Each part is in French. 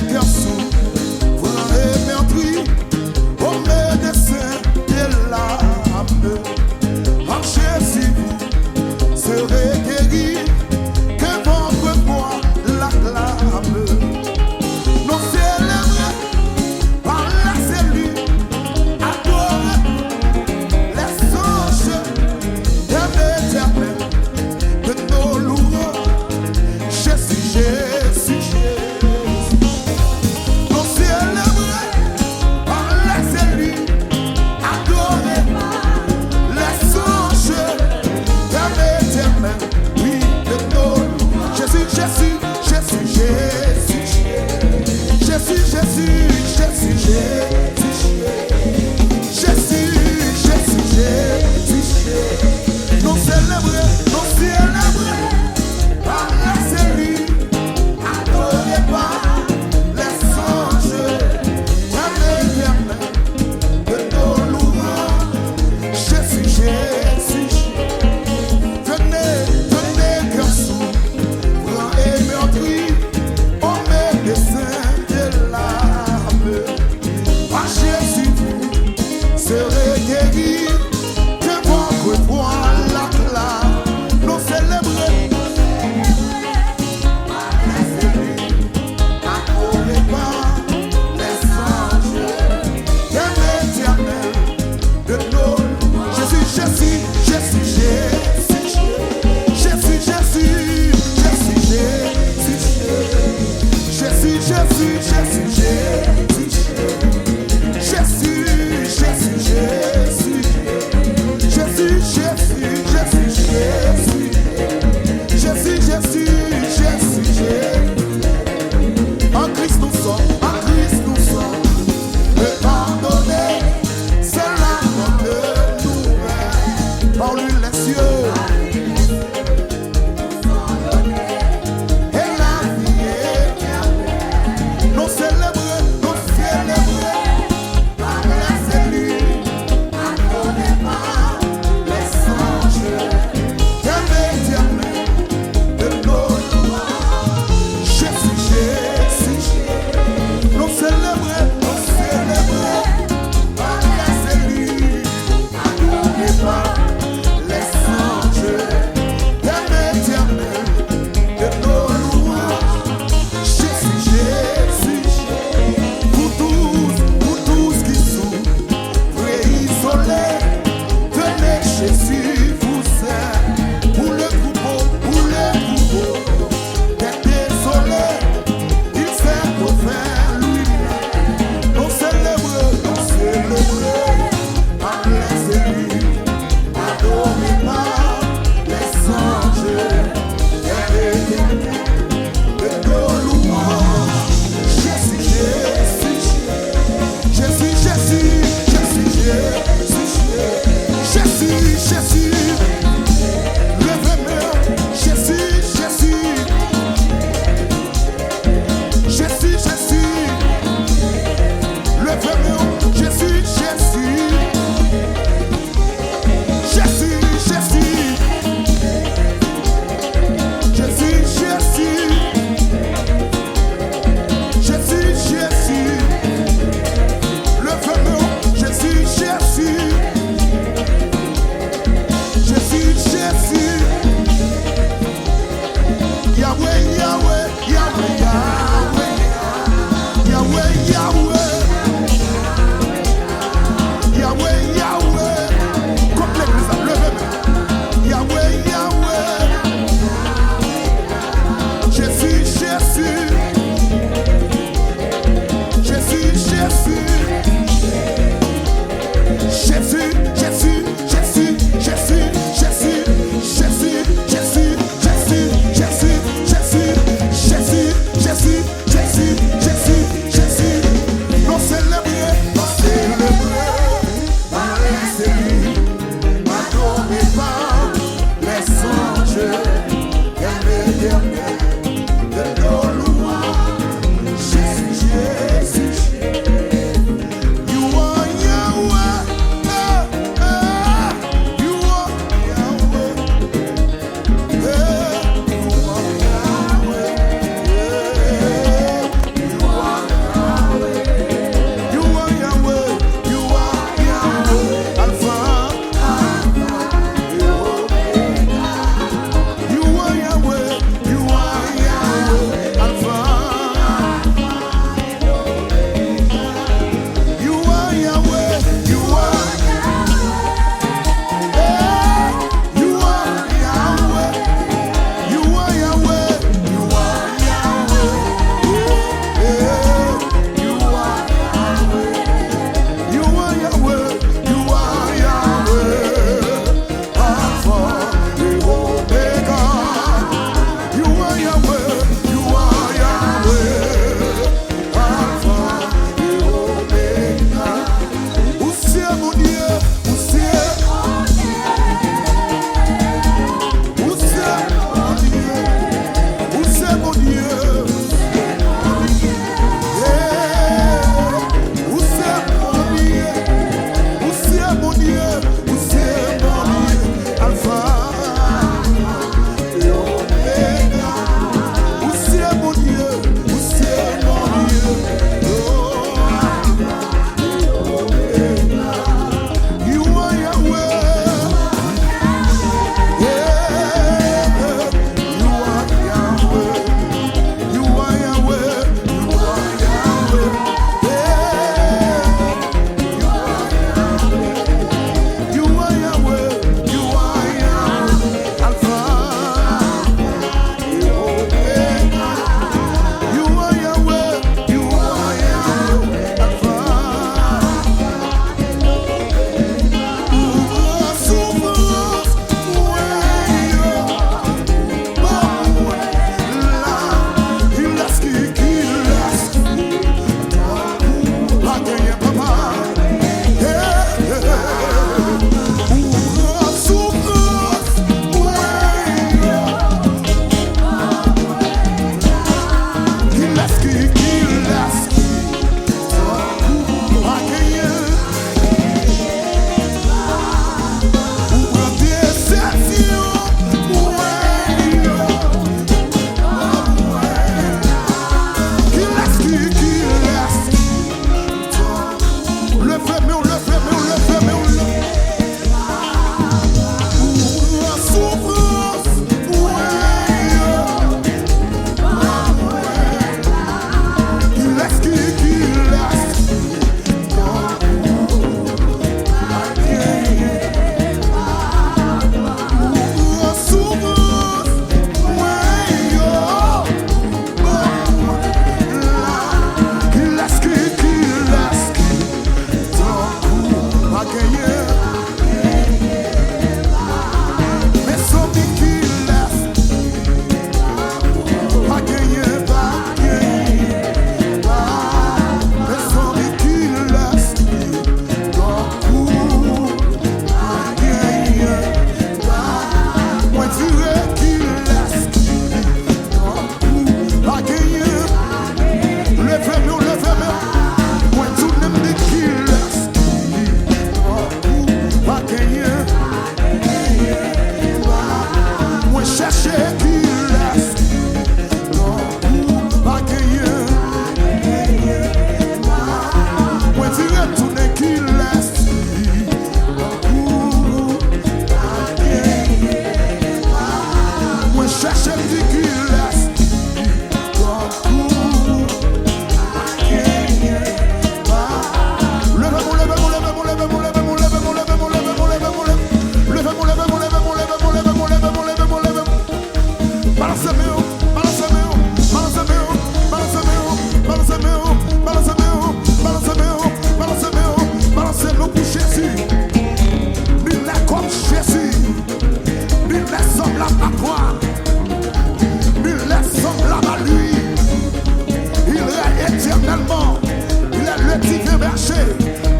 cœurs sourds et meurtris, au médecin de l'âme. En Jésus, vous serez guéris, que votre foi l'acclame. Nous célébrons par la cellule, adorer les anges et l'éternel de nos louanges. Jésus, Jésus, Jésus. Nous célébrons par la cellule, adorer les anges et l'éternel, oui, de nos louanges. Jésus, Jésus, Jésus, Jésus. Jésus, Jésus, Jésus, Jésus, Jésus, Jésus, Jésus. Nous célébrons par la cellule, adorés par les anges, et l'éternel de nos louanges. Jésus, Jésus, venez, venez, cœurs sourds et meurtris, au médecin de l'âme. Par Jésus, vous serez guéris, que votre foi l'acclame. Nous célébrons par la cellule, adorés par les anges, et l'éternel de nos louanges. Jésus, Jésus, Jésus, Jésus, Jésus, Jésus, Jésus, Jésus, Jésus, Jésus, Jésus, Jésus, Jésus, Jésus. Jésus, Jésus, Jésus, Jésus, Jésus, Jésus, Jésus, Jésus. En Christ nous sommes pardonnés, c'est la bonne nouvelle. Par lui les cieux et la vie éternelle. Nous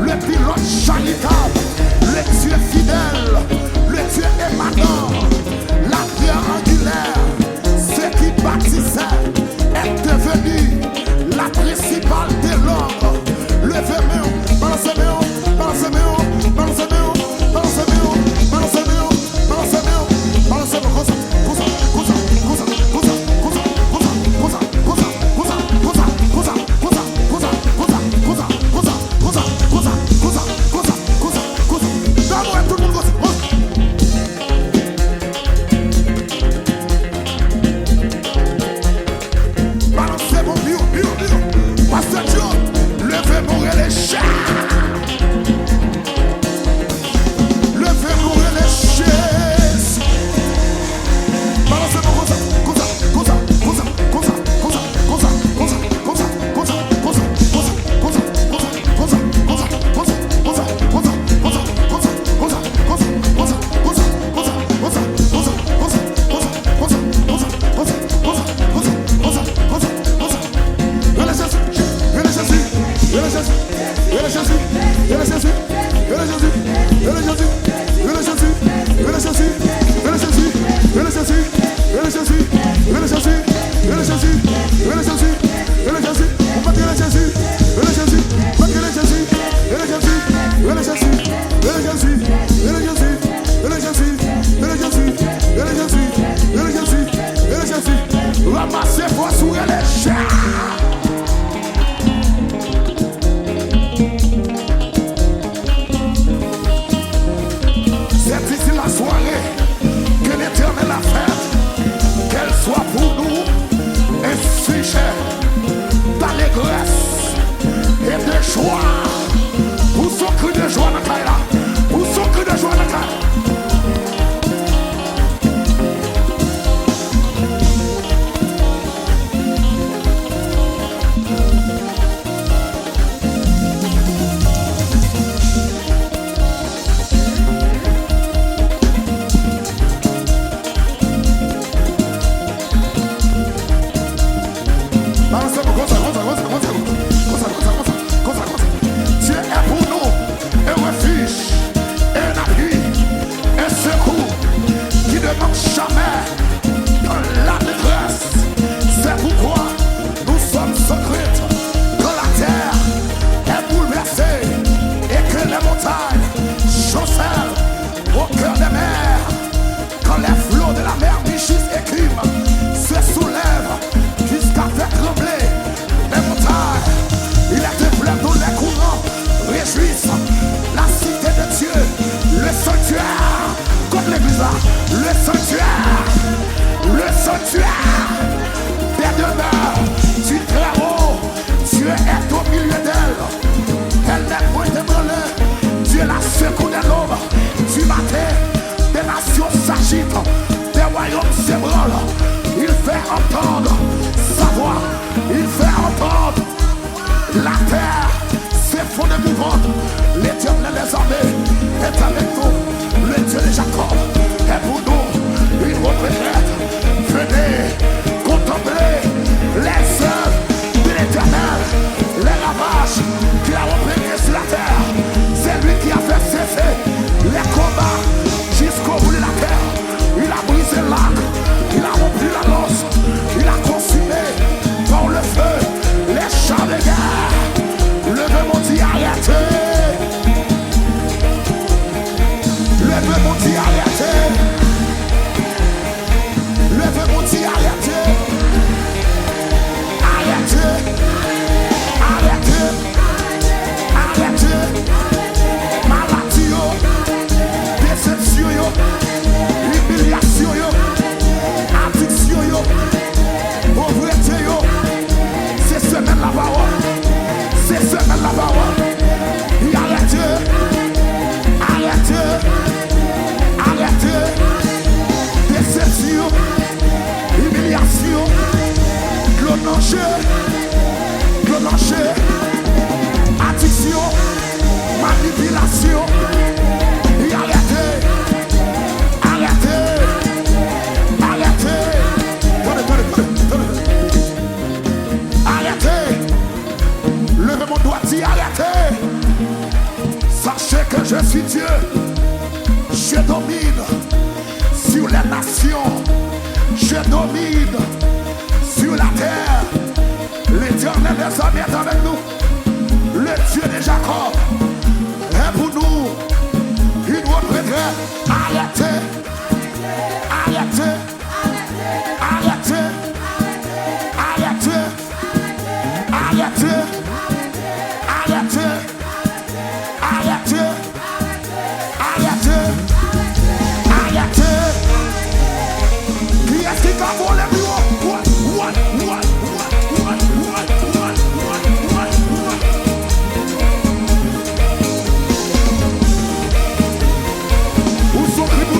le pilote charitable, le Dieu fidèle, le Dieu émanant, la pierre angulaire, ce qui baptisait est devenu la principale des langues. Levez-moi, balancez-moi, balancez-moi, balancez-moi, balancez-moi, balancez-moi, balancez-moi, balancez-moi, ramassez vos souris les chats. C'est ici la soirée que l'Éternel a faite, qu'elle soit pour nous un sujet d'allégresse et de joie. Pour son cri de joie dans la caille là, pour son cri de joie dans la caille. Dieu est pour nous un refuge, un appui, un secours qui ne manque jamais dans la détresse. C'est pourquoi nous sommes secrets quand la terre est bouleversée et que les montagnes chancellent au cœur des mers. Quand les flots de la mer bichissent et écument, se soulèvent jusqu'à faire trembler les montagnes. Il est de plein tous les courants réjouissent la cité de Dieu, le sanctuaire, comme l'église là, le sanctuaire des demeures du Très-Haut. Dieu est au milieu d'elle, elle n'est point ébranlée. Dieu la secoue de l'aube, du matin, des nations s'agitent, des royaumes s'ébranlent. Il fait entendre sa voix, il fait entendre la terre s'effondre du ventre. L'Éternel des armées est avec nous. Le Dieu de Jacob est pour nous une retraite. Venez contempler les œuvres de l'Éternel, les ravages qu'il a opérés sur la terre. C'est lui qui a fait cesser les combats jusqu'au bout de la terre. Il a brisé l'arc, il a rempli la lance, il a consumé par le feu les chars de guerre. Levez mon Dieu, arrêtez. Levez mon Dieu, arrêtez. Levez mon Dieu, arrêtez. Arrêtez. Arrêtez. Je suis Dieu. Je domine sur les nations. Je domine sur la terre. L'Éternel des armées est avec nous. Le Dieu de Jacob est pour nous. Il nous reprendrait. Arrêtez. Arrêtez. Arrêtez. Arrêtez. Arrêtez. Arrêtez. Arrêtez. Arrêtez. Arrêtez. Qui est-ce qui va voler plus haut? What? Où sont cris?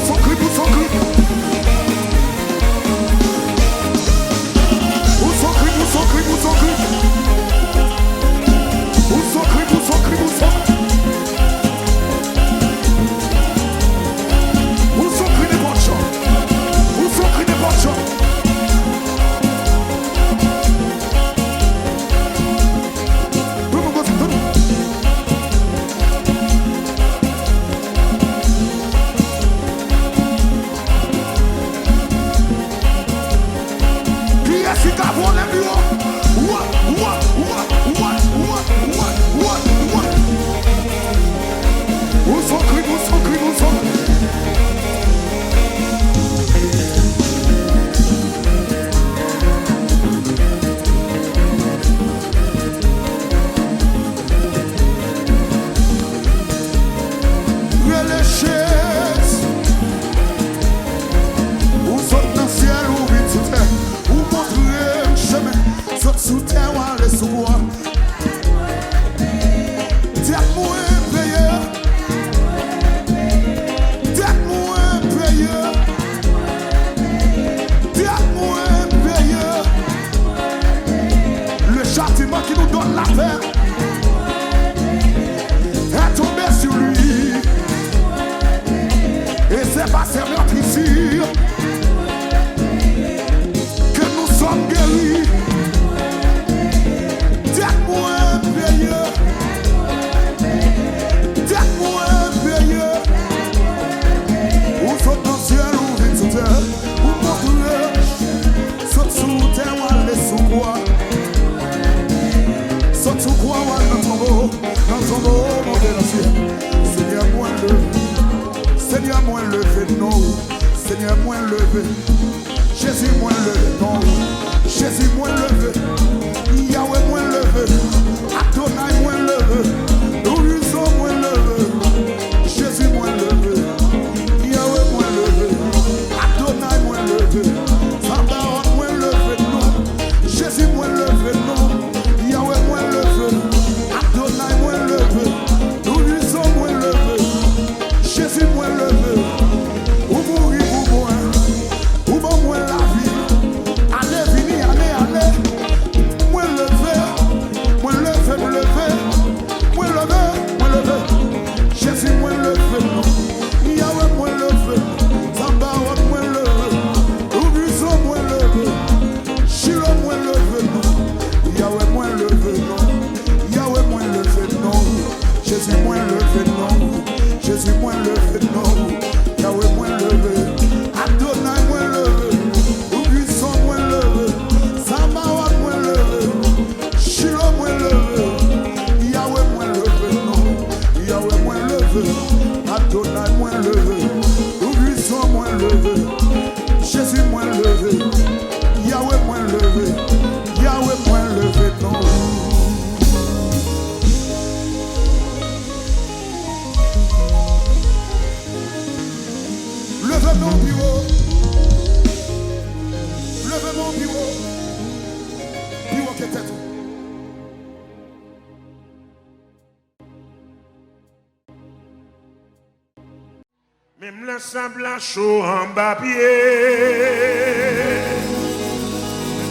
Même l'ensemble à chaud en bas pied.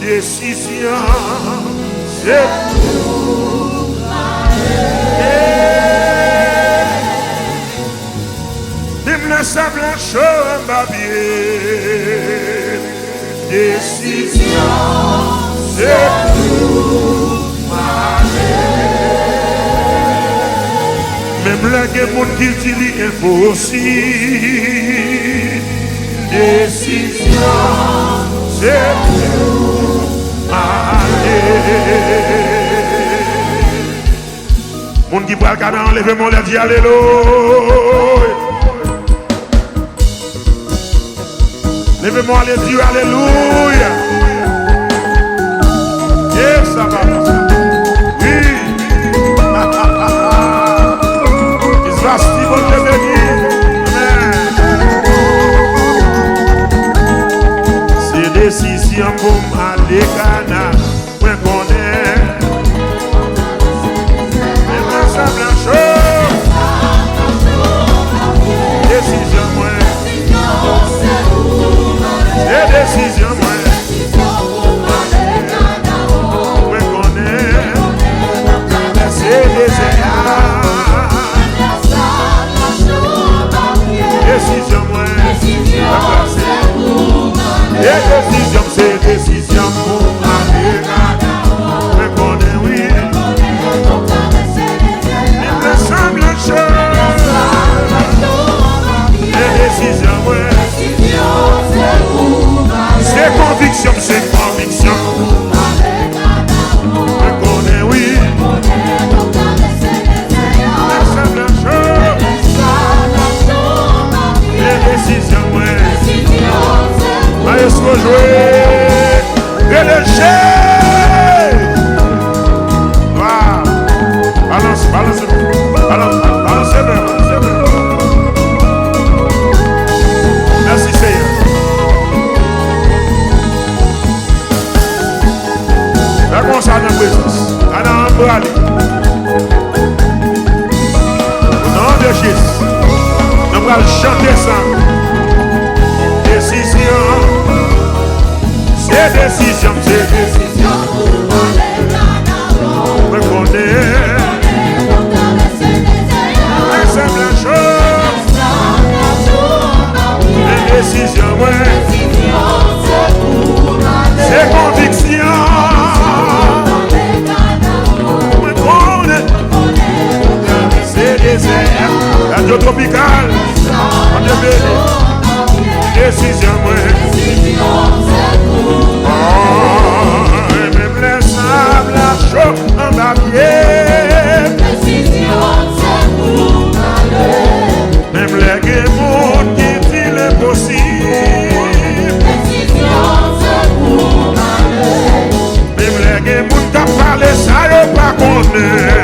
Décision, c'est pour même l'ensemble à chaud en bas pied. Décision, c'est pour même Même là, il y a des gens qui disent impossible. Décision, c'est pour aller. Moun qui voit le cadran, levez-moi, leur dit alléluia. Levez-moi, les dieux, alléluia. Yes, ça va. Oui. Il se va si bon Dieu béni. Amen. C'est décision pour m'aller Ghana. Moi connais. Et moi ça blanche. Décision moi. C'est décision moi. Décision moi, c'est décision pour aller. Je connais oui. Il me semble chose. C'est décision moi. C'est conviction, c'est conviction. Je connais oui. Allez se rejouer. Relâchez. Voilà. Balance, balance, balance, balance bien. Merci Seigneur. La commence à dans la présence. À dans le bras. Au nom de Jésus. Nous allons chanter ça. Décision. C'est décision, c'est décision pour aller là-bas. Me connais. La simple chose. Les décisions, ouais. C'est conviction. Me connais. C'est désert. Radio tropical. On est béni. Décision, ouais. Même les sables à chaud en papier. Décision, c'est pour aller. Même les guémons qui disent l'impossible. Décision, c'est pour aller. Même les guémons qui parlent ça, y'a pas connaît.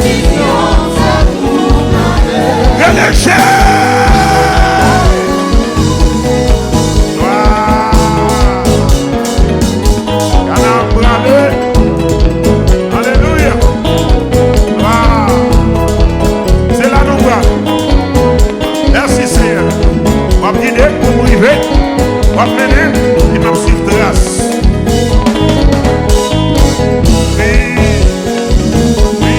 Décision, c'est pour aller. Relâchez. On va mener, il m'a suivi trace. Oui, oui.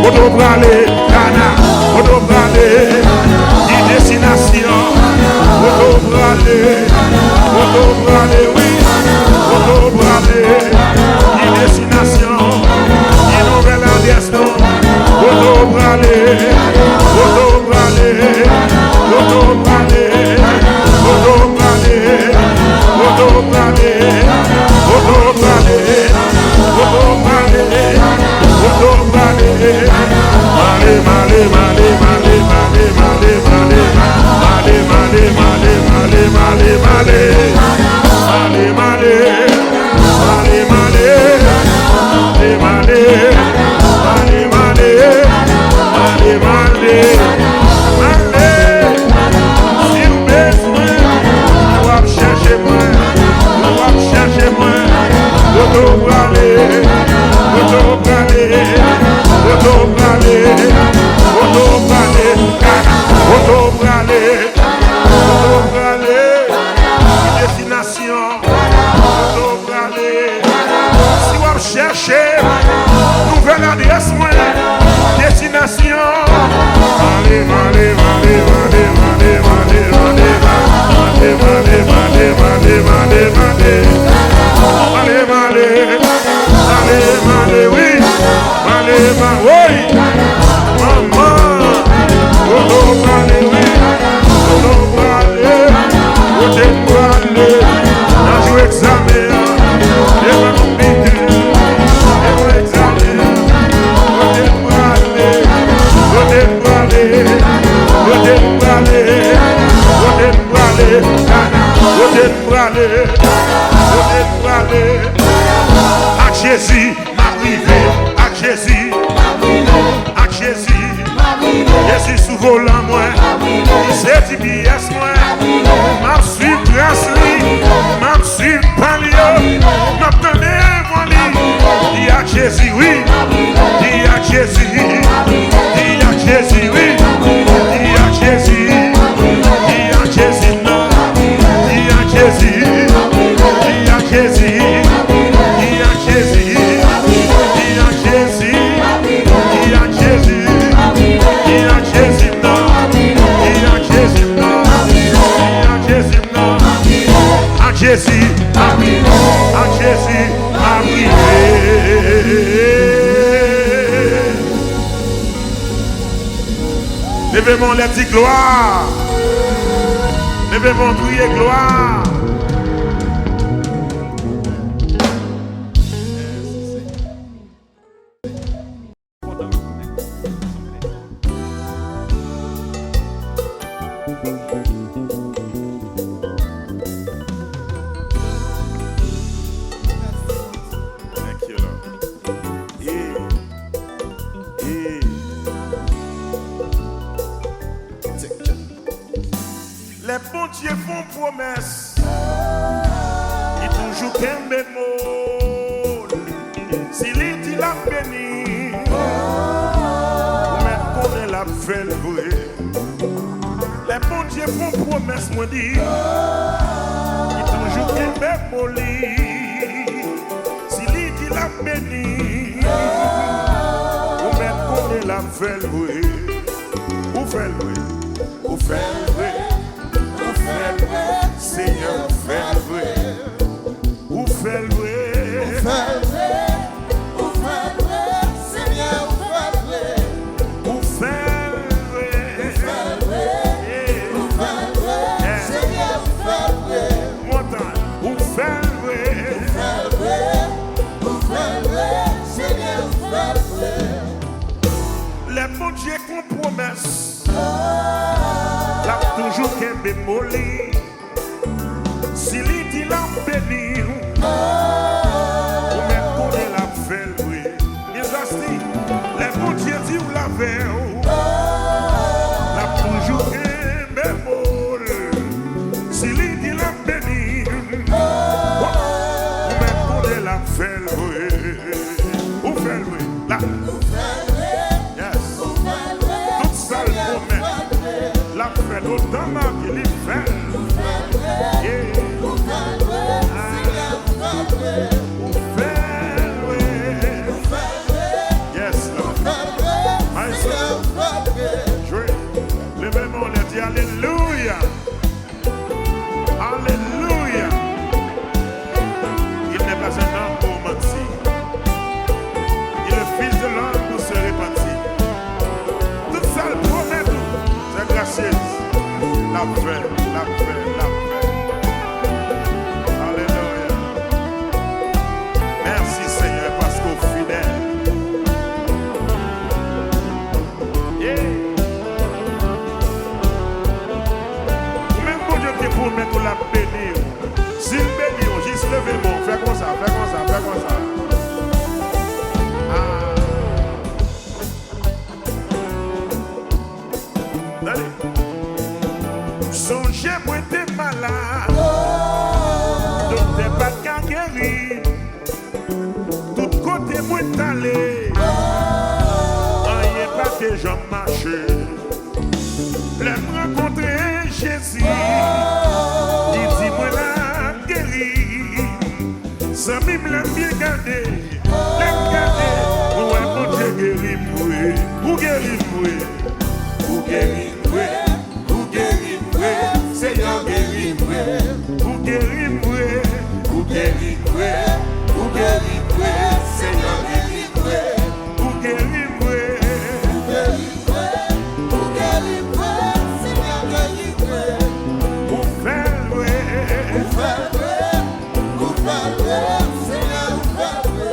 Auto bralé, Ghana, auto bralé, destination. Auto bralé, oui. Auto bralé, destination. Nouvelle adresse. Auto bralé, auto bralé, auto bralé, auto bralé, auto bralé, auto bralé, auto bralé, auto bralé, malé, malé, malé, malé, malé, malé, malé, malé, malé, malé, malé, malé, malé, malé, malé, si vous besoin, vous allez chercher moi, auto bralé, auto bralé, auto bralé, auto bralé, auto bralé, auto bralé, À Jésus, m'arrivé, à Jésus, à Jésus, Jésus sous volant moi, c'est TBS moi, m'a su grâce m'a su palio, m'a donné mon lit, dis à Jésus oui, dis à Jésus, dis à Jésus oui, dis à Jésus, dis à Jésus non, dis à Jésus, dis à Jésus, dis à Jésus, dis à Jésus, dis à Jésus, dis à Jésus non, dis à Jésus non, dis à Jésus non, à Jésus, à Jésus, levez-moi les petits gloires. Levez-moi crier gloire. Les bons dieux font promesse. Ils toujours qu'un bémol. S'il dit la béni, mais qu'on est la fait le vrai. Les bons dieux font promesse, moi dit. Ils toujours qu'un bémol. S'il dit la béni, mais qu'on est la fait le vrai. Où fait le vrai? Où fait le vrai? Seigneur, fais le vrai. Où fait le vrai? Où fait le vrai? Où fait le vrai? Seigneur, fais le vrai. Où fait le vrai? Où fait le vrai? Où fait le vrai? Seigneur, fais le vrai. Montagne, où fait le vrai? Où fait le vrai? Où fait le vrai? Seigneur, fais le vrai. Les bons dieux qu'on promesse. Là toujours qu'un bémoli. S'il dit la béni, ou même qu'on est la fait le bruit. Les bons dieux disent ou la veille. Là toujours qu'un bémoli. S'il dit la béni, ou même qu'on est la fait le bruit. Où fait le bruit? Là. Yes. Toute ça le promet. La fait autant qu'il y fait. Yeah. Yes, Lord. Myself. Levez-moi les dit Alléluia. Alléluia. Il n'est pas un homme pour mentir. Il est le fils de l'homme pour se répartir. Tout ça le promet tout. C'est gracieux. La paix, la paix, la paix. Alléluia. Merci Seigneur parce qu'au fidèle. Yeah. Même pour Dieu qui promet qu'on l'a béni. S'il bénit, juste levez-moi. Fais comme ça, fais comme ça, fais comme ça. Allez. Songez-moi t'es malade. Docteur pas qu'à guérir. Tout côté moi t'allé. Rien pas que j'en marche. L'aime rencontrer Jésus. Il dit moi la guérir. Sans même l'aime bien garder. L'aime garder. Ouais mon Dieu guérit moi. Ou guérit moi. Ou guérit moi. Seigneur guéris-moi, ou guéris-moi, ou guéris-moi, ou guéris-moi, Seigneur guéris-moi, ou guéris-moi, ou guéris-moi, Seigneur guéris-moi, ou fais-le, ou fais-le, ou fais-le, Seigneur ou fais-le.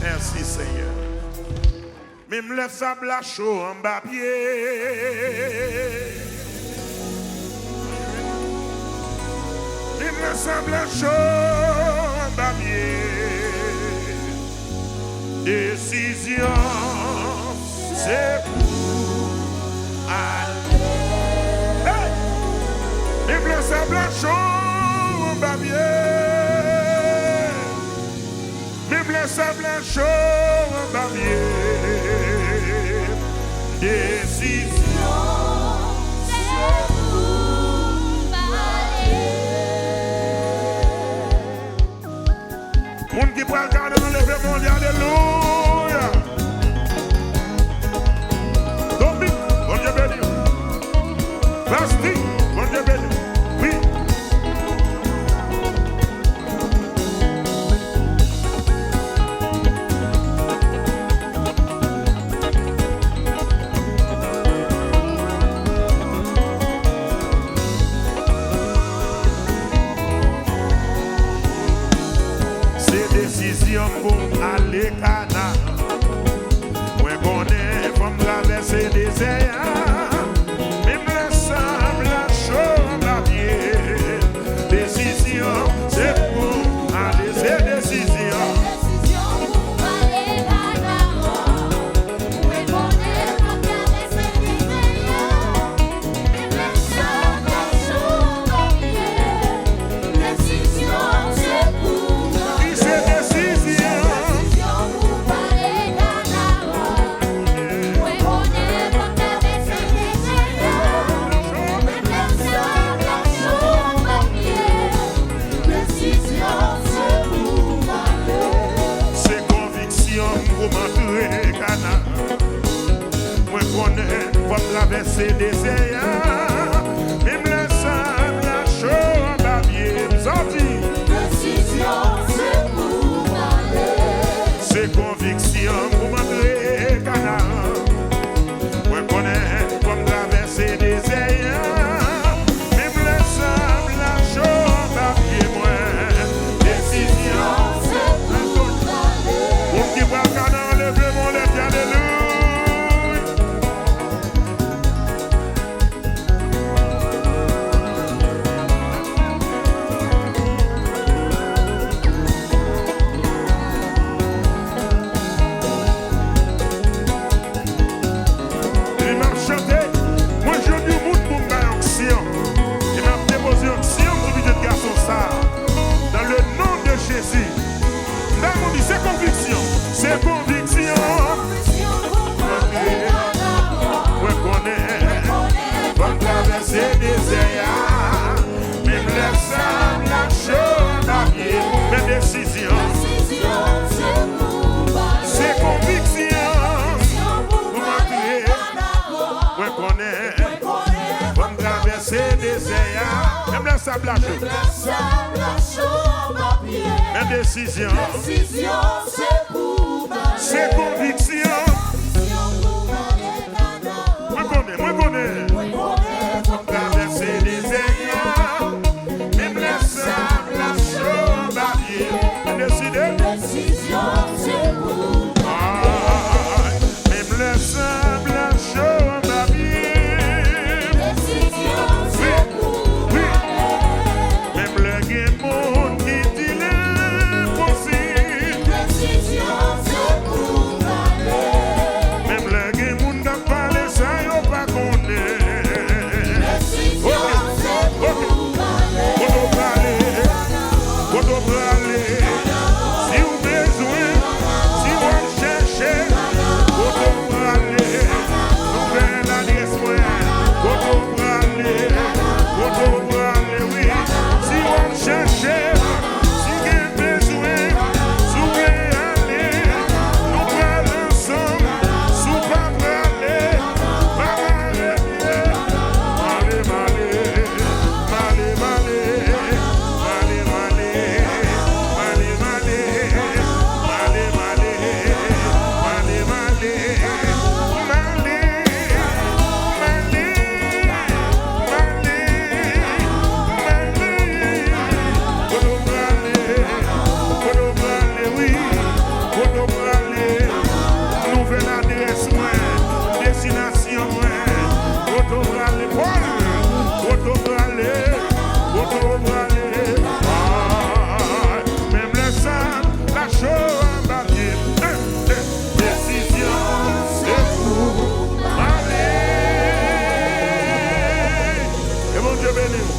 Merci Seigneur. Même le sable à chaud en bas pied. Même le sable à chaud en bas pied. Décision, c'est pour aller. Hey! Même le sable à chaud en bas pied. Même le sable chaud en babier. Décision, c'est pour aller. Monde qui peut regarder dans le fait mondial, alléluia. Dominique, bon Dieu béni. Plastique, bon Dieu béni. Oui. Décision pour aller Cana. Moi connais comme traverser des airs. Même le sable chaud la vie. Décision, c'est pour aller, c'est décision. Décision pour aller Cana. Moi connais comme traverser des airs. Même le sable chaud la vie. Décision, c'est pour traverser des airs, même le sable chaud en babier, sorti. Décision, c'est pour aller. C'est conviction pour m'entrer canard. Moi connais comme traverser des airs, même le sable chaud en babier, moi. Décision, c'est pour aller. Pour qui voit canard, levez mon lèvre, alléluia. C'est conviction, c'est conviction. Ouais, connaît, comme traverser des airs, même le sable chaud babier, mes décisions. C'est conviction, pour m'entrer. Ouais, connaît, comme traverser des airs, même le sable chaud. Mes décisions. C'est pour c'est conviction. Moi connais. Traverser les airs, même les sables chauds babier. Décision, c'est pour même les sables chauds babier. Décision, c'est pour même le guémon qui dit l'impossible. Décision, c'est pour aller. Même le guémon n'a pas les ça, y'a pas connaît.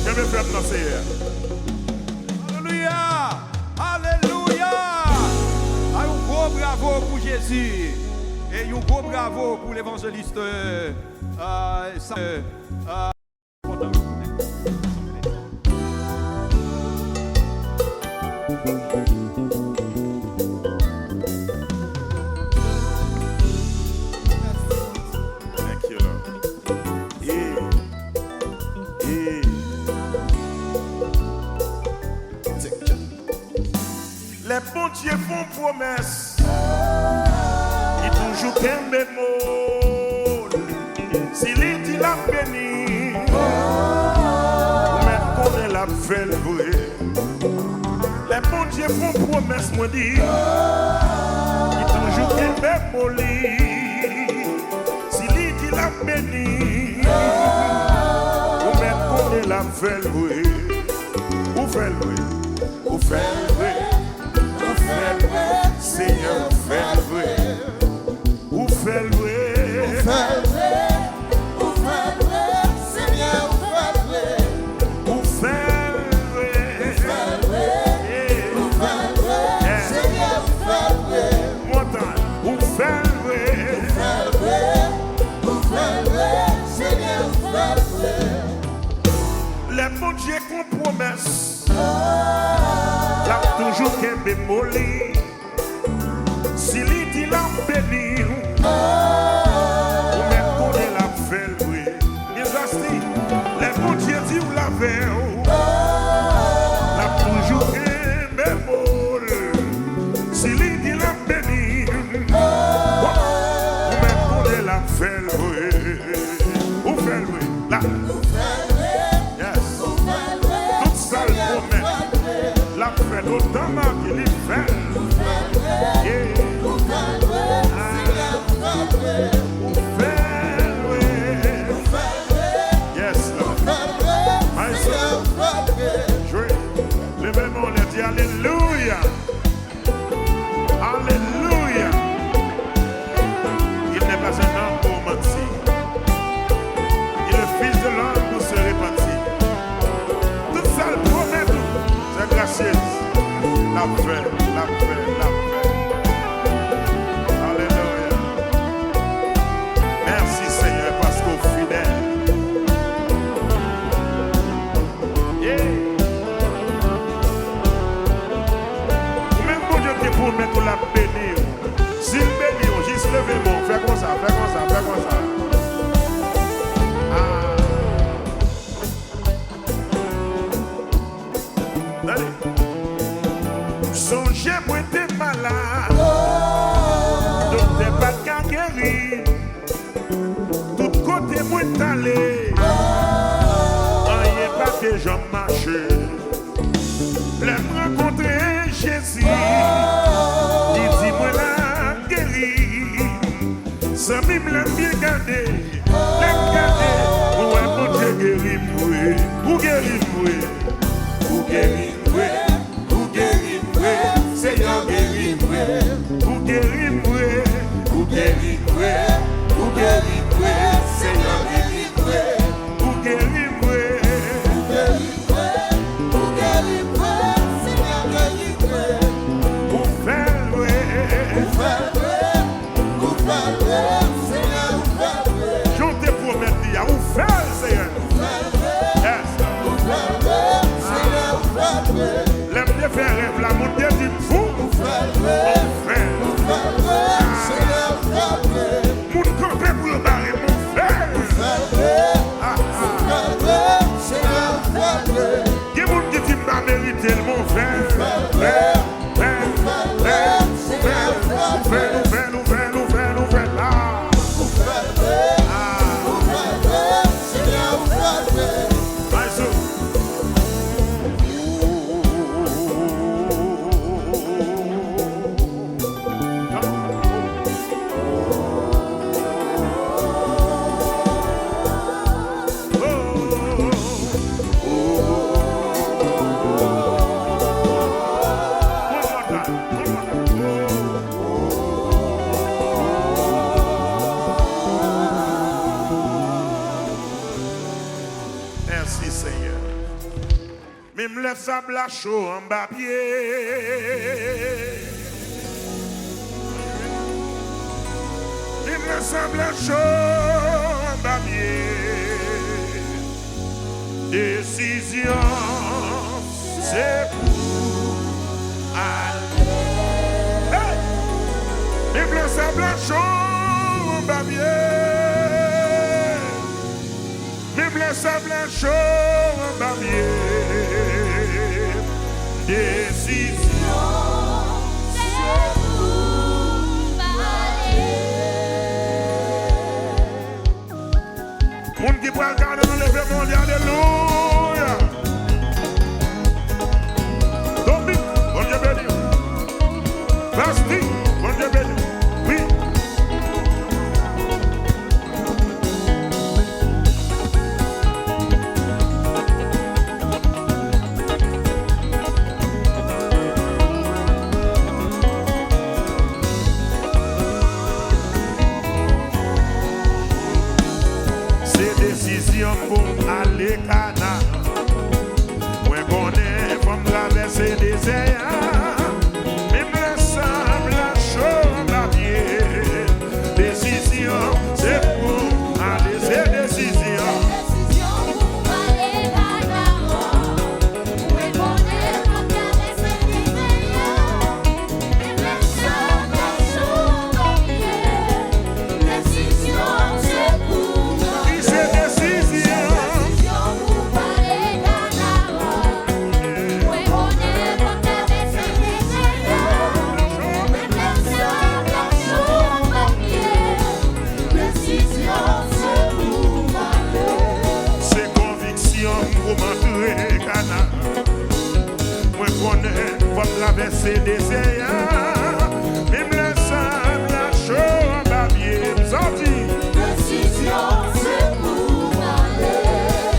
Je me fais danser. Alléluia. Alléluia. Un gros bravo pour Jésus. Et un gros bravo pour l'évangéliste. Thank you, Lord. Les bons dieux font promesse. Ils toujours qu'un bémol. S'il dit la béni, mais qu'on est la fait vrai. Les bons dieux font promesse, moi dit. Ils toujours qu'un bémol. S'il dit la béni, mais qu'on est la fait vrai. Où fait vrai? Où fait vrai? Seigneur, fais le vrai. Où fait le vrai? Où fait le vrai, Seigneur, où fait le vrai. Où fait le vrai? Où fait le vrai, Seigneur, où fait le vrai. Montagne, où fait le vrai? Où fait le vrai, Seigneur, où fait le vrai. Les bons dieux qu'on promesse, là toujours qu'un bémoli. S'il dit la béni, ou même qu'on est la fait le vrai. Bien assis, les bons dieux disent ou la veille, là toujours qu'un bémoli. S'il dit la béni, ou même qu'on est la fait le vrai. Où fait le vrai? Là. Yes. Toute salle promesse, la fait autant qu'il y fait. Yeah. Yes, Lord. My son. Levez-moi, on dit Alléluia. Alléluia. Il n'est pas un homme pour mentir. Il est le fils de l'homme pour se repentir. Tout ça le promet nous. C'est gracieuse. La paix, la paix, la paix. Alléluia. Merci Seigneur parce qu'au fidèle. Yeah. Même pour Dieu qui promet nous la bénir. S'il bénit, juste levez-moi. Fais comme ça, fais comme ça, fais comme ça. Allez. Songez, moi t'es malade. Docteur pas qu'à guérir. Tout côté, moi t'allé. Rien pas que j'en marche. L'aime rencontrer Jésus. Il dit, moi la guérir. Ça m'aime la bien garder. L'aime garder. Ouais, mon Dieu guérit, moi. Ou guérit, moi. Ou guérit, moi. Seigneur guéris-moi, ou guéris-moi, ou guéris-moi, ou guéris-moi, Seigneur guéris-moi, ou guéris-moi, Ou guéris-moi, Seigneur guéris-moi. ou fais-le, Où fait le vrai, Seigneur, où fait le vrai. je te promets, ou fais-le, Seigneur. Yes. Où fait le vrai, Seigneur, où fait le vrai. L'aime de faire rêve, la montée d'une fou. Où fait le vrai, où fait le vrai, Seigneur, où fait le vrai. Mon campé pour le barrer, mon frère. Où fait le vrai, Seigneur, où fait le vrai. Il y a mon qui dit m'a mérité, mon frère. Merci Seigneur. Même le sable à chaud en bas pied. Même le sable à chaud en bas pied. Décision, c'est pour aller. Hey! Même le sable à chaud en bas pied. Même le sable à chaud en bas pied. Décision, c'est pour aller. Moun qui peut regarder dans le monde, alléluia. Dominique, bon Dieu béni. Basti, bon Dieu béni. Oui. Décision pour aller Cana. Moi connais comme traverser des airs. Même le sable à chaud la vie. Décision, c'est pour aller, c'est décision. Décision pour aller Cana. Moi connais comme traverser des airs. Même le sable à chaud la vie. Décision, c'est pour traverser des airs, même le sable à chaud en babier, sorti. Décision, c'est pour aller.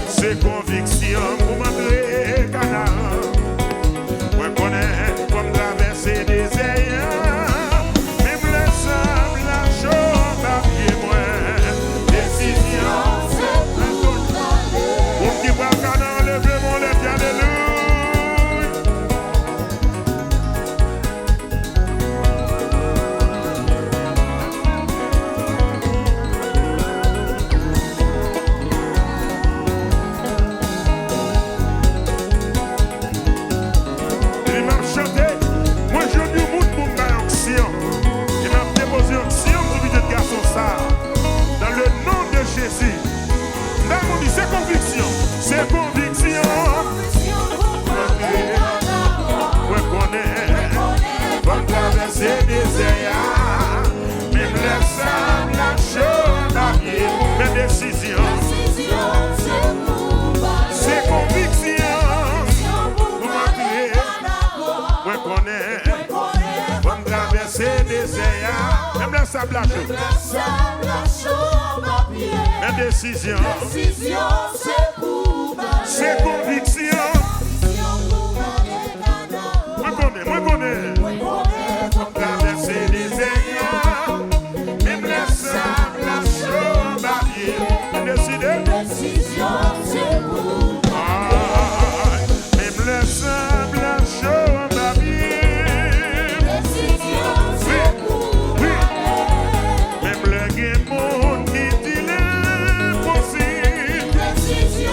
C'est conviction pour m'entrer Canaan. Moi connais comme traverser des airs, même le sable à chaud en babier, moi. Décision, c'est pour aller. Pour qui va Canaan, levez mon lèvre, alléluia. Jésus. Là, on dit c'est conviction. C'est conviction. On connaît. On traverser des airs. Même les sables, la chaud, la vie. Mais décision. C'est conviction. On connaît. On traverser des airs. Même les sables, la chaud. Même décision, c'est pour aller. c'est conviction. Moi connais. Traverser des airs, même les sables, la chaud, la vie. Décider. Décision, c'est pour même les sables, la chaud, la vie. Décision, c'est pour aller. Même le guémon qui dit l'impossible. Décision,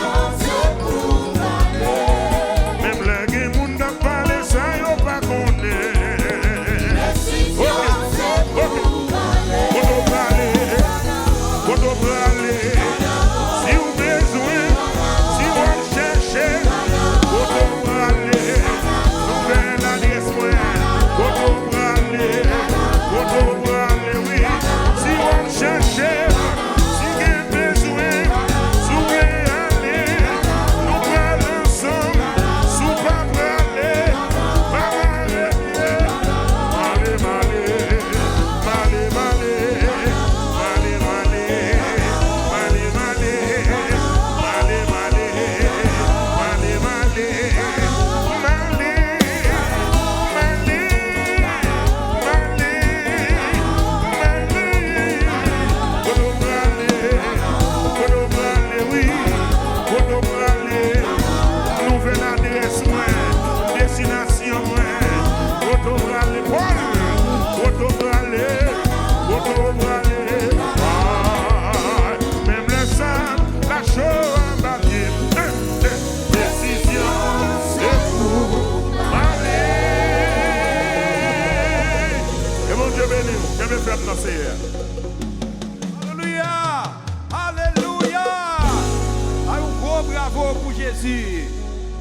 Jésus.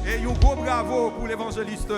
Et un gros bravo pour l'évangéliste.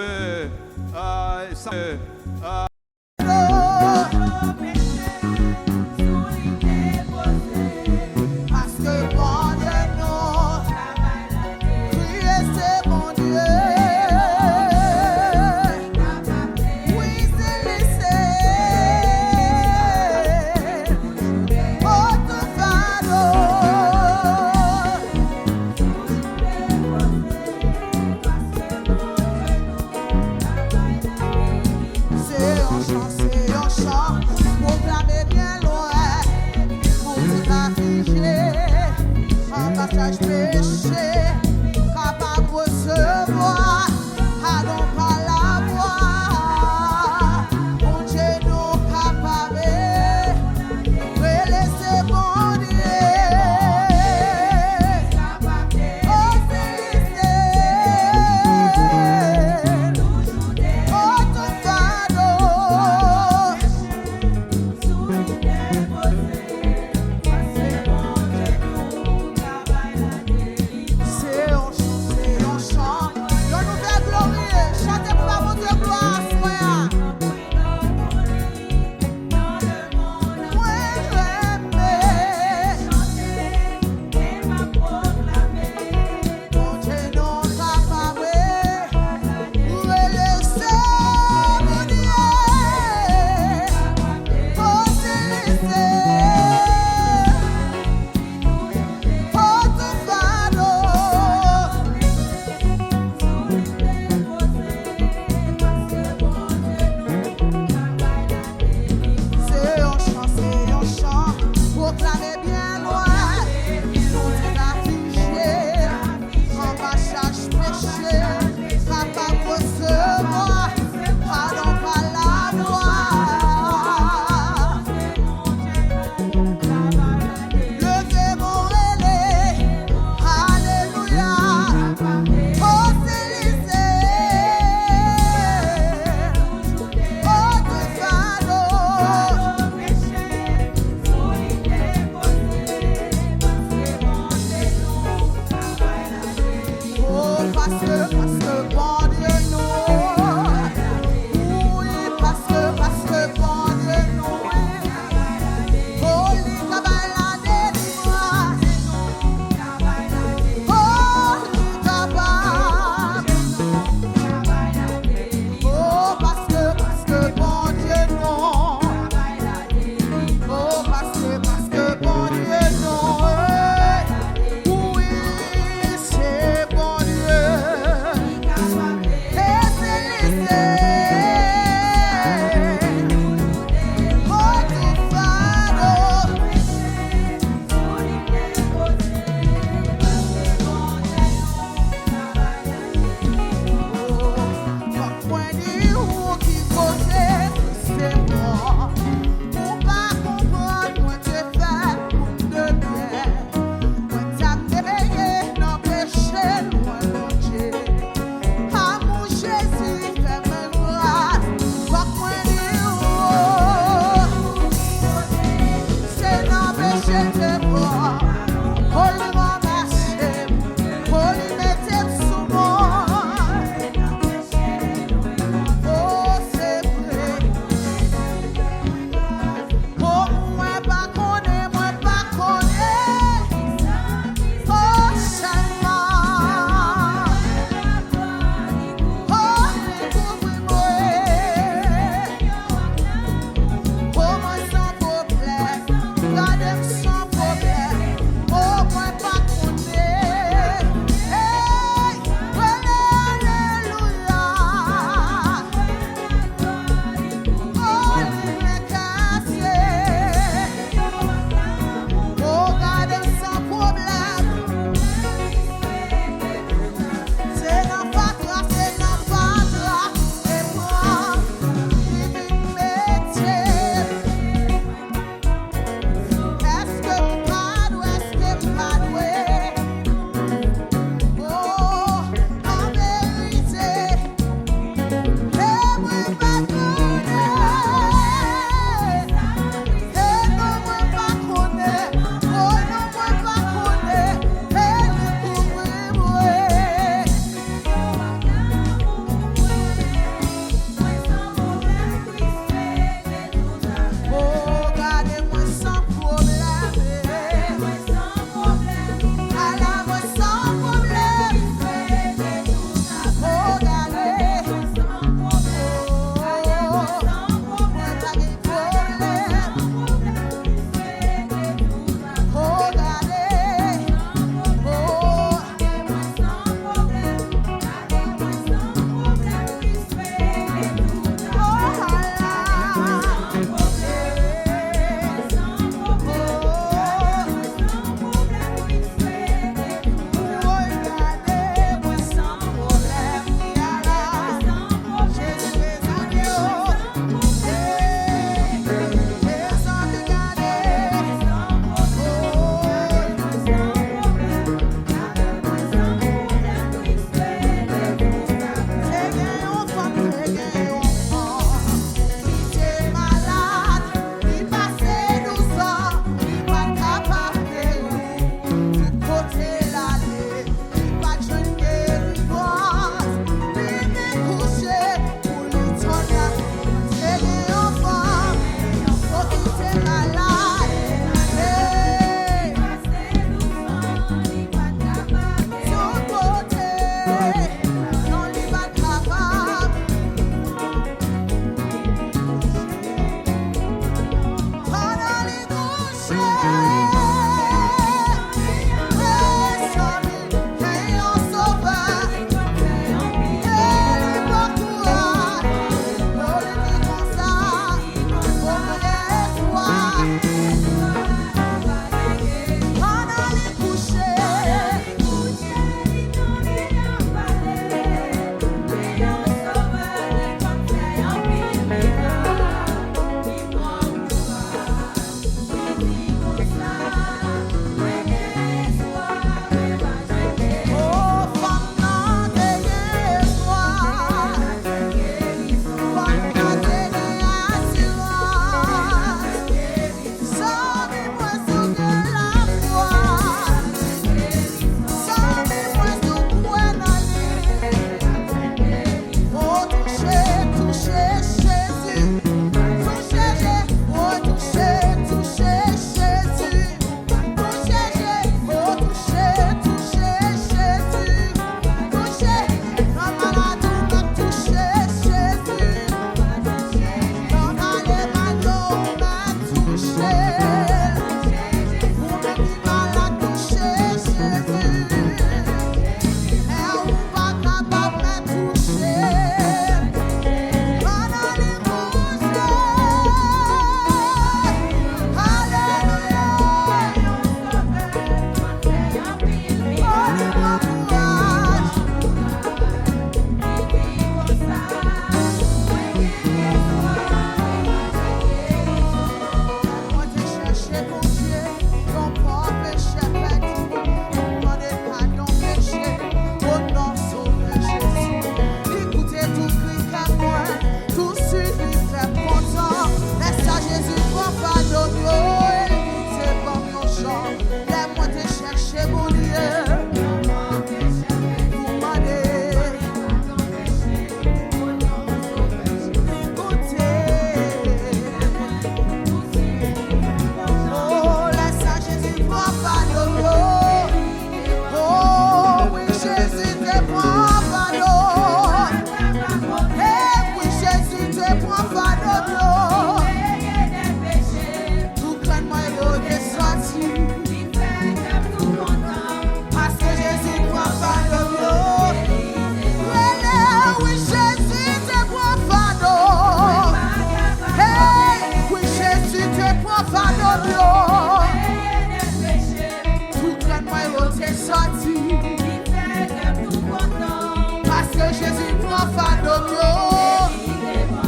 que Jésus prend fardeau.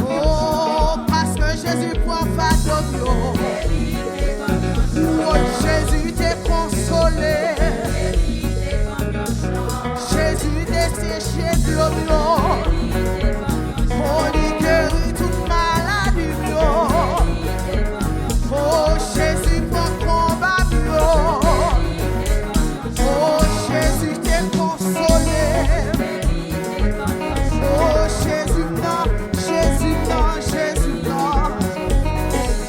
Oh, parce que Jésus prend fardeau. Oh, Jésus t'est consolé. Jésus desséché de l'eau. Oh, il guérit toute maladie. Oh, Jésus prend combat. Oh, Jésus t'est consolé. Oh, Jésus non, Jésus non, Jésus non.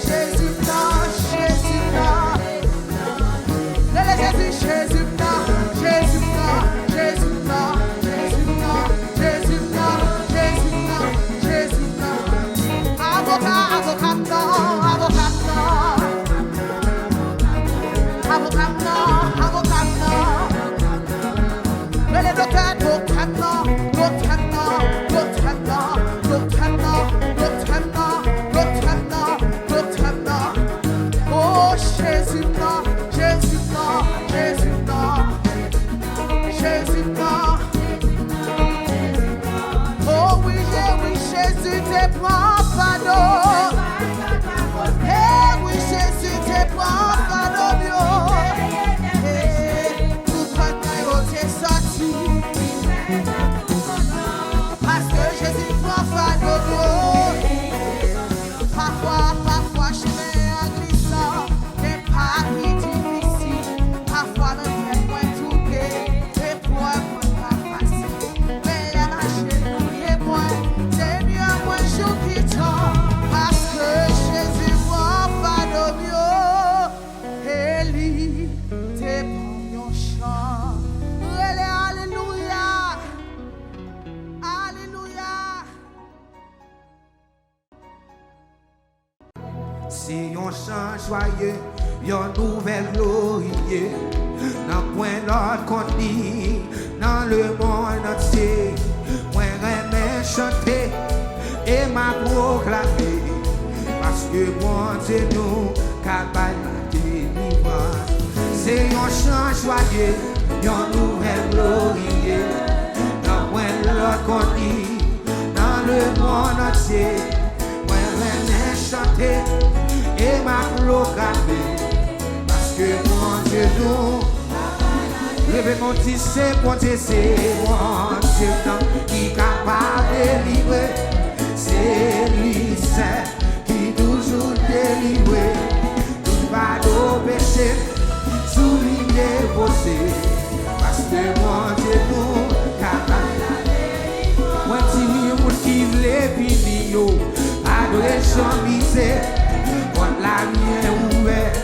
Jésus non, Jésus non. Jésus, Jésus non, Jésus non, Jésus non, Jésus non, Jésus non, Jésus non, Jésus non. Avocat, avocat non, avocat non. Avocat non, avocat non. Mais les docteurs, docteurs non, docteurs non, docteurs non, docteurs non, docteurs non, docteurs non, docteurs non. Oh, Jésus non, Jésus non, Jésus non, Jésus non. Oh oui, Jésus te prend fardeau. Eh oui, Jésus te prend fardeau. Eh, tout pendant t'es sorti. Parce que Jésus prend fardeau. Parfois, chemin en glissant, des pas qui difficiles. Parfois, le fait moins troublé, et pour moi pas facile. Mais la marche est moins, c'est mieux moins jour qui tombe. Parce que Jésus prend fardeau. Élie, t'es pour chant. Alléluia. Alléluia. Si on change joyeux, yon nouvelle glorieux, dans point l'autre qu'on dit, dans le monde entier, moi remets chanter et m'a proclamé, parce que mon Dieu nous capable de délivrer. C'est un chant joyeux, yon nouvelle glorieux, dans point l'autre qu'on dit, dans le monde entier, moi remets chanter et m'a proclamé, parce que mon Dieu nous, levez mon Dieu, c'est mon Dieu, c'est mon Dieu qui est capable de délivrer, c'est lui seul qui toujours délivre, tout pas de péché, sous lui déposé, parce que mon Dieu nous capable de délivrer. Moi dis moi qui voulait finir, adoration misère. La vie est ouverte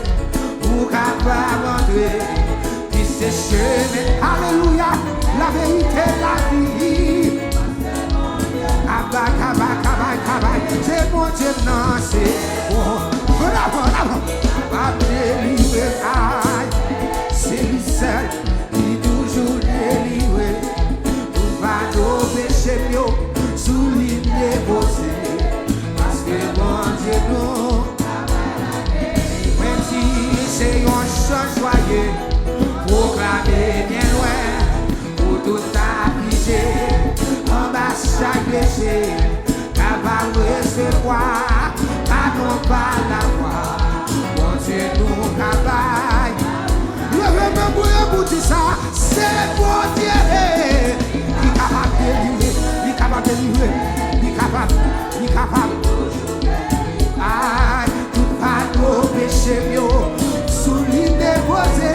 pour capable d'entrer. Puis c'est chemin, alléluia, la vérité, la vie. C'est mon Dieu, non, c'est bon. Va délivrer, c'est lui seul qui toujours délivre. Tout va nos péchés, sous lui déposé. Parce que mon Dieu, nous. C'est un chant joyeux, proclamé bien loin, pour tout affligé, en bas chaque péché, capable de recevoir, pardon par la foi, mon Dieu nous capable. Levez-moi pour dire ça, c'est mon Dieu, il est capable de délivrer, il est capable de délivrer, il est capable, il est capable. Aïe, tout pas nos péchés, sous lui déposé.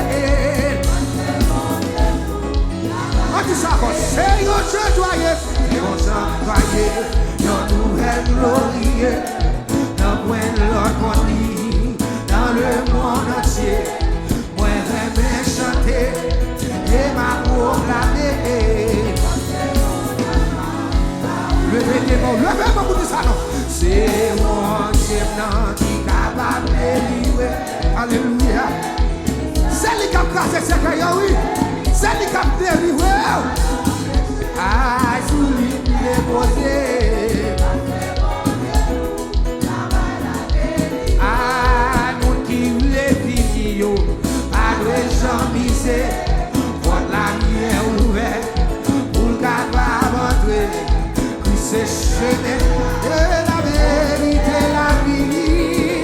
On dit ça comme c'est un chant joyeux, c'est un chant joyeux, une nouvelle glorieux, dans point l'autre qu'on dit, dans le monde entier. Moi j'aime chanter et m'a proclamé. Levez-moi pour dire ça non. C'est mon Dieu qui est capable de délivrer. Alléluia. C'est lui qui a cassé ce cœur, oui. C'est lui qui a délivré. Ah, sous lui déposé. Ah, nous qui voulons finir, pas de gens misés. Pour la vie est ouverte, pour le capable d'entrer. chemin, et la vérité, la vie,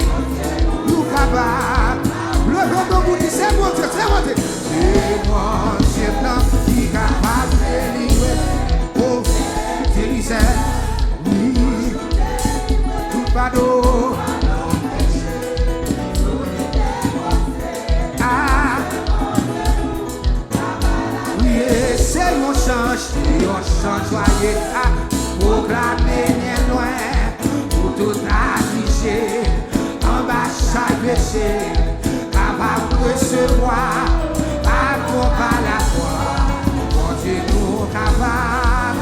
nous capables. Le nom de vous dit, c'est mon Dieu, c'est mon Dieu. C'est mon Dieu blanc qui est capable de délivrer. Oh, c'est lui seul, oui, tout pas d'eau. Ah, oui, c'est mon change joyeux. Ah, proclamer bien loin, pour tout afficher, en bas chaque péché. Capable de recevoir, avant par la foi, mon Dieu nous capable.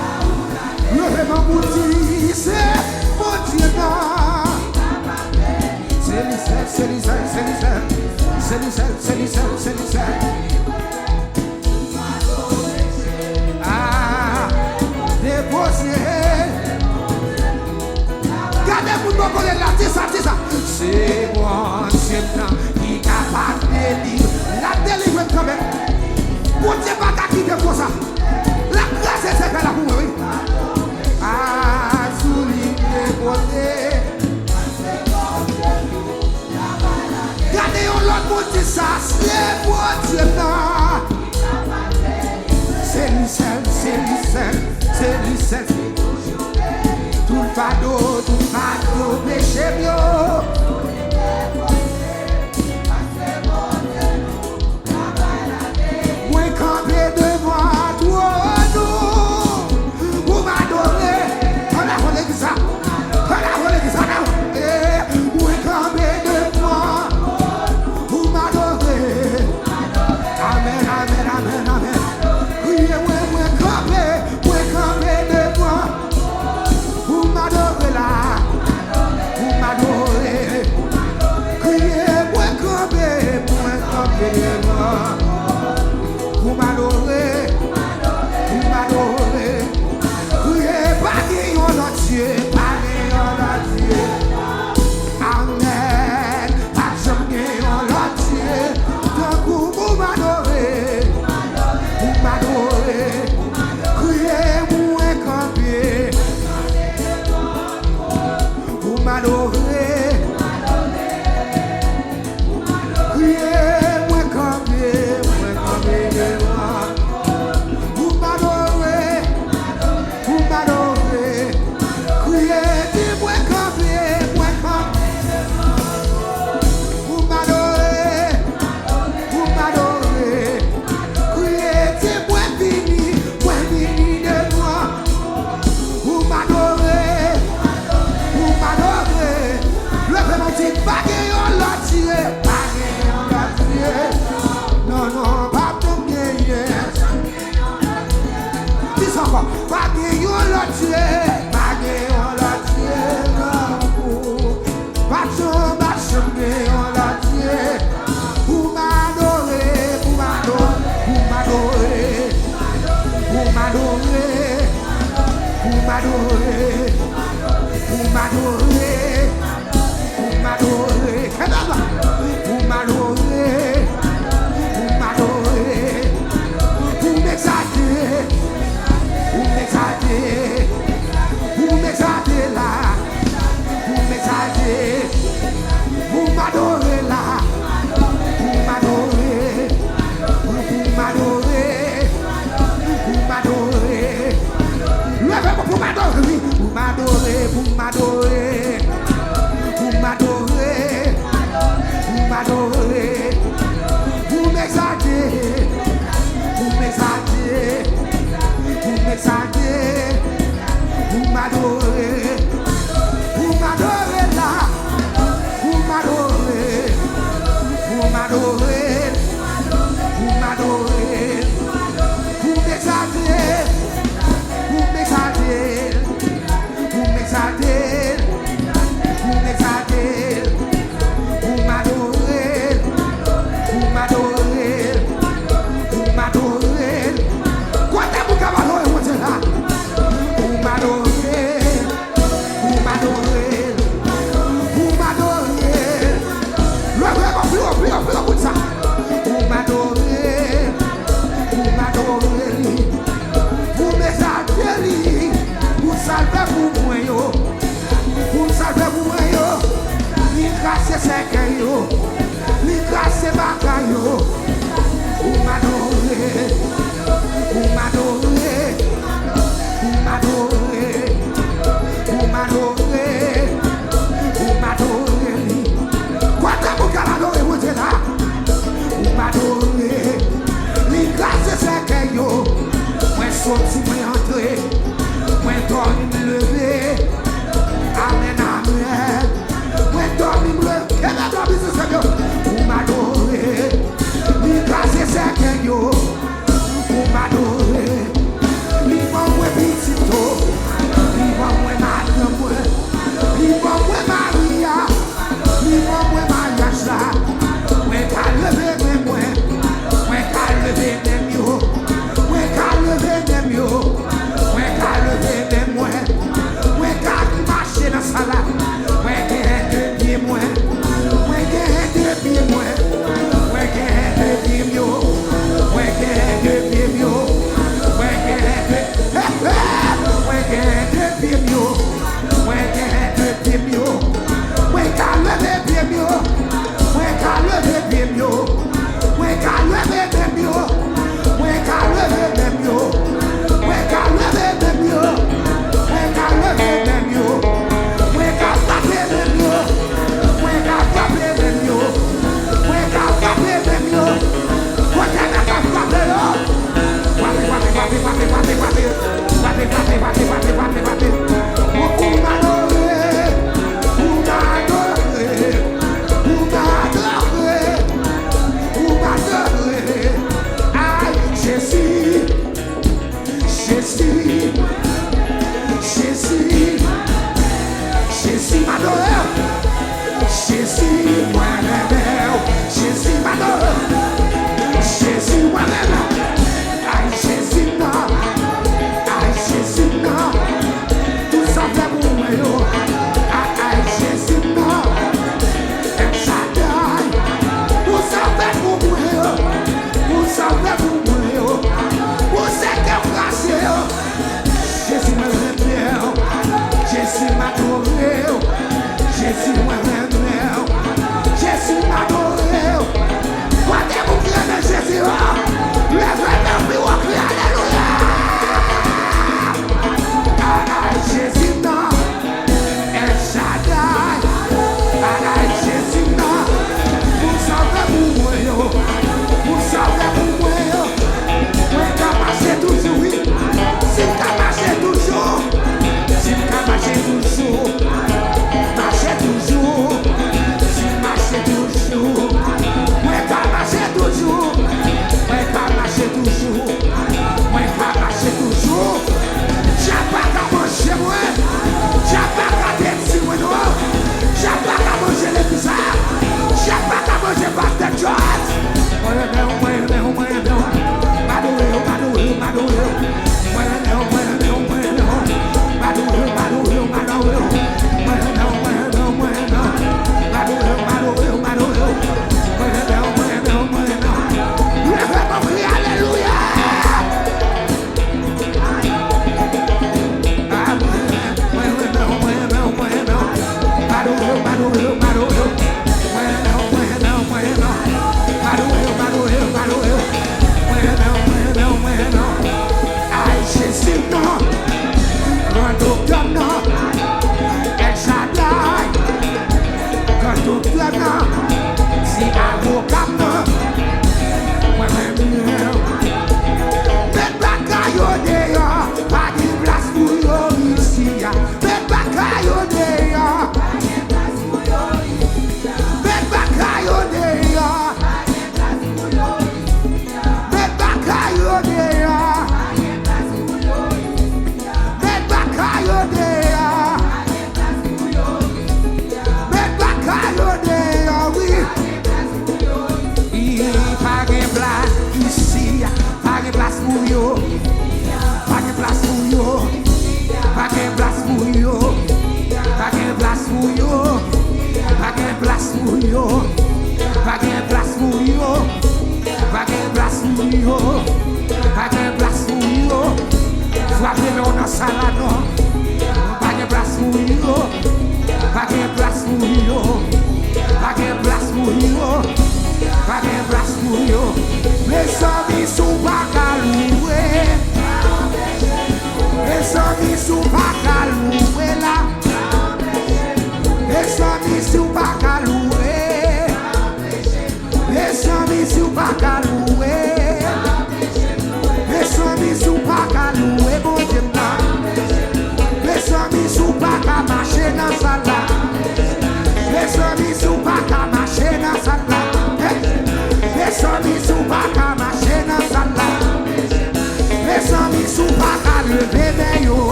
Le vraiment vous dit, c'est mon Dieu non. C'est lui seul, c'est lui seul, c'est lui seul, c'est lui seul, c'est lui seul, c'est lui seul. Ah, déposé. Gardez-vous de me connaître là, c'est ça, c'est ça. C'est mon Dieu blanc. Capable de délivrer, la délivrer quand même. Pour Dieu pas qu'à quitter pour ça. La grâce est secrète là pour moi, oui. Ah, souligner côté. Gardez l'autre pour dire ça, c'est mon Dieu non. C'est lui seul, c'est lui seul, c'est lui seul. Tout le fardeau, péché mieux. Devant toi, nous, vous m'adorez. On a volé qui ça, on a volé qui ça, vous campez devant, vous m'adorez. Amen, amen, amen, amen. Oui, vous campez devant, vous m'adorez là, vous m'adorez. Oui, vous campez devant. Vous m'adorez, priez, pas qu'il y ait un Dieu, pas qu'il y ait un Dieu. Amen, pas qu'il y ait un Dieu. Donc vous m'adorez, priez, vous campiez. Vous m'adorez, priez, vous campiez. Vous m'adorez, criez, dis-moi campier, vous m'adorez, criez, dis-moi fini de moi. Vous m'adorez, le vraiment dit, pas qu'il y ait un Dieu, pas qu'il y ait un Dieu. Non, pas de gagner. Dis encore, pas de gagner, on l'a tué. Pas de gagner, on l'a tué. Pas de gagner, on l'a tué. Vous m'adorez, vous m'exaltez là, vous m'adorez là, vous m'adorez, levez-moi pour m'adorer, vous m'adorez, vous m'exaltez, vous m'adorez là, vous m'adorez, vous m'exaltez, vous m'adorez. Jésus, Jésus, Jésus m'adore, Jésus moi-même, Jésus m'adore, Jésus moi-même, aïe Jésus non, aïe Jésus non, tout ça fait pour moi, aïe Jésus non, et ça donne, tout ça fait pour moi, tout ça fait pour moi, pour cette grâce, Jésus moi-même, Jésus m'adore, Jésus moi-même, Jésus m'adore. Quand vous criez de Jésus, lèvez-le puis vous criez Alléluia. Jésus non, El Shaddai. Jésus non, vous savez pour moi, vous savez pour moi. Moi, je marche toujours, oui. Si je marche toujours, si je marche toujours, marche toujours. Toujours, moi pas marcher toujours, moi pas marcher toujours, moi pas marcher toujours. J'ai pas qu'à manger moi, j'ai pas qu'à décider moi, j'ai pas qu'à manger les bizarres, j'ai pas qu'à manger pas de choses.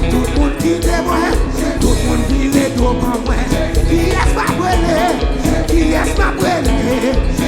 Tout le monde qui moi, tout le monde qui est dos pour moi. Qui est-ce ma brûlée? Qui est-ce ma brûlée?